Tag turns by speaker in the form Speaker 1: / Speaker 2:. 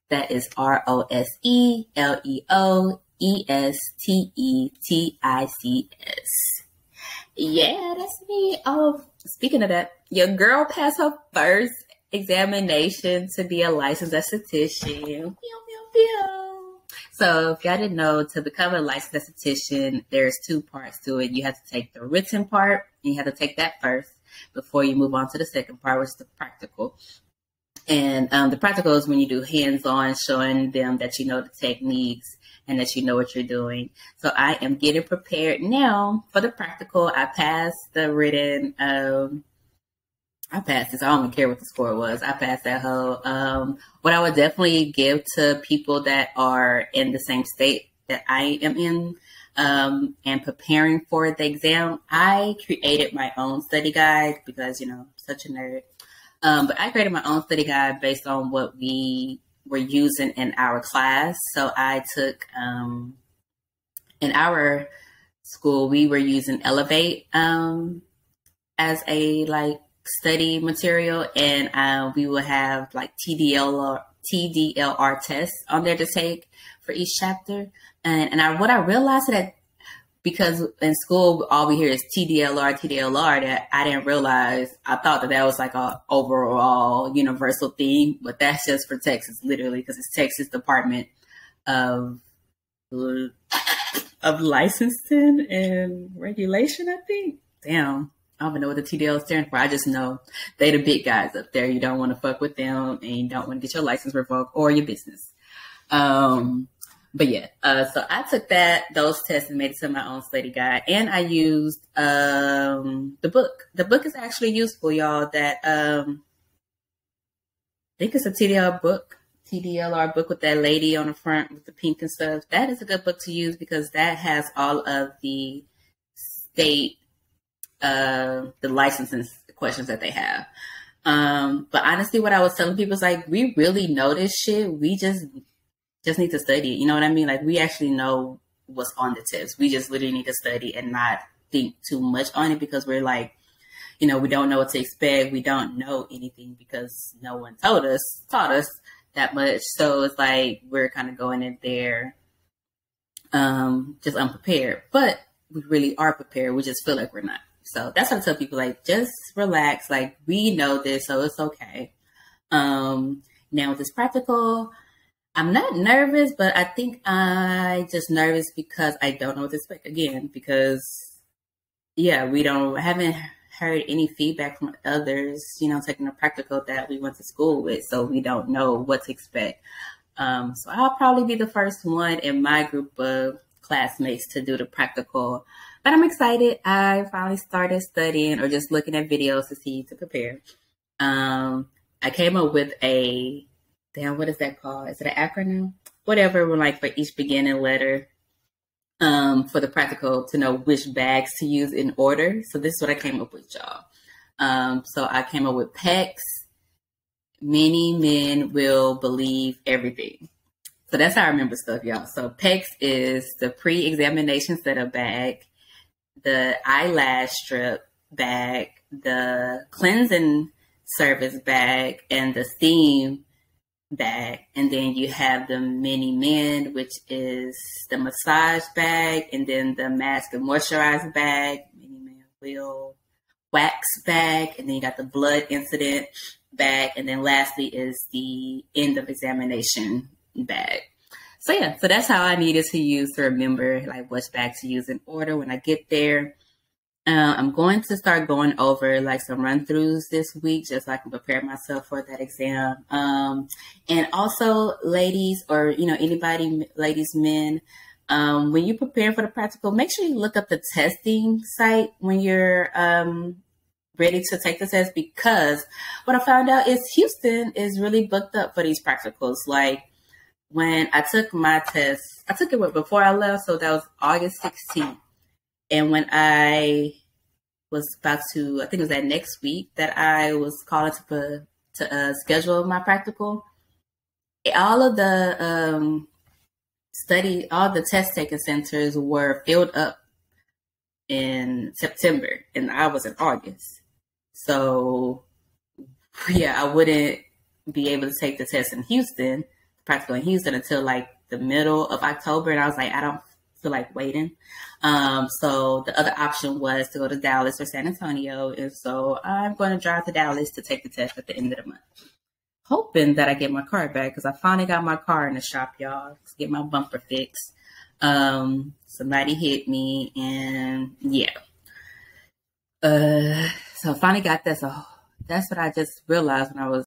Speaker 1: That is ROSELEOESTETICS. Yeah, that's me. Oh, speaking of that, your girl passed her first examination to be a licensed esthetician. Pew, pew, pew. So if y'all didn't know, to become a licensed esthetician, there's two parts to it. You have to take the written part, and you have to take that first before you move on to the second part, which is the practical. And the practical is when you do hands-on, showing them that you know the techniques and that you know what you're doing. So I am getting prepared now for the practical. I passed the written. I passed this. I don't even care what the score was. I passed that whole. What I would definitely give to people that are in the same state that I am in and preparing for the exam, I created my own study guide because, you know, I'm such a nerd. But I created my own study guide based on what we were using in our class. So I took, in our school, we were using Elevate as a like study material, and we will have like TDLR tests on there to take for each chapter. And what I realized that because in school, all we hear is TDLR, that I didn't realize. I thought that was like a overall universal theme, but that's just for Texas, literally, because it's Texas Department of Licensing and Regulation, I think. Damn, I don't even know what the TDL stands for. I just know they the big guys up there. You don't want to fuck with them, and you don't want to get your license revoked or your business. But yeah, so I took those tests and made it to my own study guide, and I used the book. The book is actually useful, y'all. That I think it's a TDLR book with that lady on the front with the pink and stuff. That is a good book to use because that has all of the state the licensing questions that they have. But honestly, what I was telling people is like, we really know this shit. We just need to study it. You know what I mean? Like, we actually know what's on the test. We just literally need to study and not think too much on it because we're like, we don't know what to expect. We don't know anything because no one taught us that much. So it's like, we're kind of going in there just unprepared, but we really are prepared. We just feel like we're not. So that's what I tell people, like, just relax. Like, we know this, so it's okay. Now with this practical, I'm not nervous, but I think I just nervous because I don't know what to expect again. Because yeah, haven't heard any feedback from others, taking a practical that we went to school with, so we don't know what to expect. So I'll probably be the first one in my group of classmates to do the practical, but I'm excited. I finally started studying or just looking at videos to prepare. I came up with what is that called? Is it an acronym? Whatever, like for each beginning letter for the practical to know which bags to use in order. So this is what I came up with, y'all. So I came up with PECs. Many men will believe everything. So that's how I remember stuff, y'all. So PECs is the pre-examination setup bag, the eyelash strip bag, the cleansing service bag, and the steam bag. And then you have the mini men, which is the massage bag, and then the mask and moisturizer bag, mini man will wax bag, and then you got the blood incident bag, and then lastly is the end of examination bag. So yeah, so that's how I needed to remember like which bag to use in order when I get there. I'm going to start going over like some run-throughs this week just so I can prepare myself for that exam. And also, ladies, or anybody, ladies, men, when you prepare for the practical, make sure you look up the testing site when you're ready to take the test, because what I found out is Houston is really booked up for these practicals. Like, when I took my test, I took it before I left, so that was August 16th. And when I was about to, I think it was that next week that I was calling to schedule my practical, all of the all the test taking centers were filled up in September, and I was in August. So yeah, I wouldn't be able to take the test in Houston practical in Houston until like the middle of October. And I was like, I don't feel like waiting. So the other option was to go to Dallas or San Antonio. And so I'm going to drive to Dallas to take the test at the end of the month, hoping that I get my car back, because I finally got my car in the shop, y'all, to get my bumper fixed. Somebody hit me, and yeah. So I finally got that. So that's what I just realized when I was